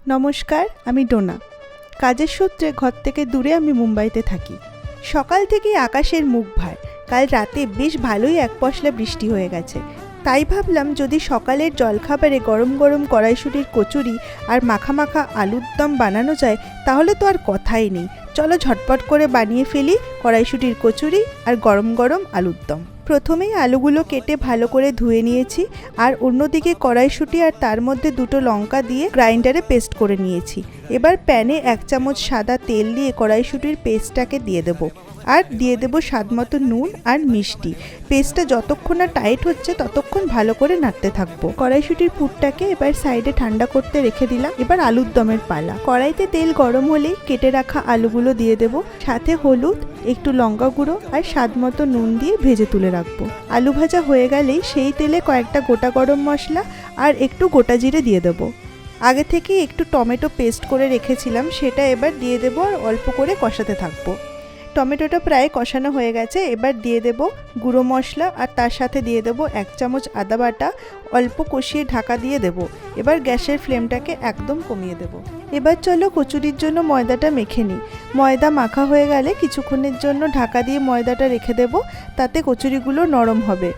নমস্কার, আমি ডোনা। কাজের সূত্রে ঘর থেকে দূরে আমি মুম্বাইতে থাকি। সকাল থেকেই আকাশের মুখ ভার। কাল রাতে বেশ ভালোই এক পশলা বৃষ্টি হয়ে গেছে। তাই ভাবলাম যদি সকালের জলখাবারে গরম গরম কড়াইশুঁটির কচুরি আর মাখা মাখা আলুর দম বানানো যায় তাহলে তো আর কথাই নেই। চলো ঝটপট করে বানিয়ে ফেলি কড়াইশুঁটির কচুরি আর গরম গরম আলুর দম। প্রথমেই আলুগুলো কেটে ভালো করে ধুয়ে নিয়েছি, আর অন্যদিকে কড়াইশুঁটি আর তার মধ্যে দুটো লঙ্কা দিয়ে গ্রাইন্ডারে পেস্ট করে নিয়েছি। এবার প্যানে 1 চামচ সাদা তেল দিয়ে কড়াইশুঁটির পেস্টটাকে দিয়ে দেবো, আর দিয়ে দেবো স্বাদমতো নুন আর মিষ্টি। পেস্টটা যতক্ষণ না টাইট হচ্ছে ততক্ষণ ভালো করে নাড়তে থাকবো। কড়াইশুঁটির পুরটাকে এবার সাইডে ঠান্ডা করতে রেখে দিলাম। এবার আলুর দমের পালা। কড়াইতে তেল গরম হলেই কেটে রাখা আলুগুলো দিয়ে দেবো, সাথে হলুদ, একটু লঙ্কা গুঁড়ো আর স্বাদমতো নুন দিয়ে ভেজে তুলে রাখবো। আলু ভাজা হয়ে গেলেই সেই তেলে কয়েকটা গোটা গরম মশলা আর একটু গোটা জিরে দিয়ে দেবো। আগে থেকে একটু টমেটো পেস্ট করে রেখেছিলাম, সেটা এবার দিয়ে দেবো আর অল্প করে কষাতে থাকবো। টমেটোটা প্রায় কষানো হয়ে গেছে। এবার দিয়ে দেব গুঁড়ো মশলা আর তার সাথে দিয়ে দেব 1 চামচ আদা বাটা। অল্প কষিয়ে ঢাকা দিয়ে দেব। এবার গ্যাসের ফ্লেমটাকে একদম কমিয়ে দেব। এবার চলো কচুরির জন্য ময়দাটা মেখে নিই। ময়দা মাখা হয়ে গেলে কিছুক্ষণের জন্য ঢাকা দিয়ে ময়দাটা রেখে দেব, তাতে কচুরিগুলো নরম হবে।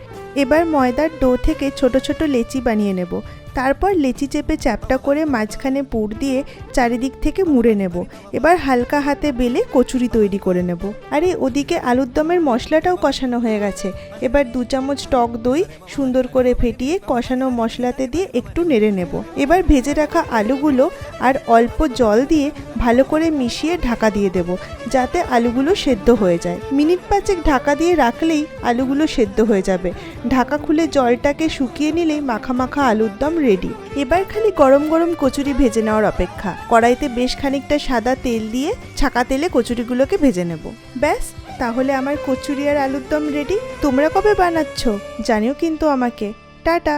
এবার ময়দার ডো থেকে ছোট ছোট লেচি বানিয়ে নেব। তারপর লেচি চেপে চ্যাপটা করে মাঝখানে পুর দিয়ে চারিদিক থেকে মুড়ে নেব। এবার হালকা হাতে বেলে কচুরি তৈরি করে নেব। আরে ওদিকে আলুর দমের মশলাটাও কষানো হয়ে গেছে। এবার 2 চামচ টক দই সুন্দর করে ফেটিয়ে কষানো মশলাতে দিয়ে একটু নেড়ে নেব। এবার ভেজে রাখা আলুগুলো আর অল্প জল দিয়ে ভালো করে মিশিয়ে ঢাকা দিয়ে দেব, যাতে আলুগুলো সেদ্ধ হয়ে যায়। মিনিট 5 ঢাকা দিয়ে রাখলেই আলুগুলো সেদ্ধ হয়ে যাবে। ঢাকা খুলে জলটাকে শুকিয়ে নিলেই মাখা মাখা আলুর দম রেডি। এবার খালি গরম গরম কচুরি ভেজে নেওয়ার অপেক্ষা। কড়াইতে বেশ খানিকটা সাদা তেল দিয়ে ছাকা তেলে কচুরিগুলোকে ভেজে নেব। ব্যাস, তাহলে আমার কচুরি আর আলুর দম রেডি। তোমরা কবে বানাচ্ছ জানিও কিন্তু আমাকে। টাটা।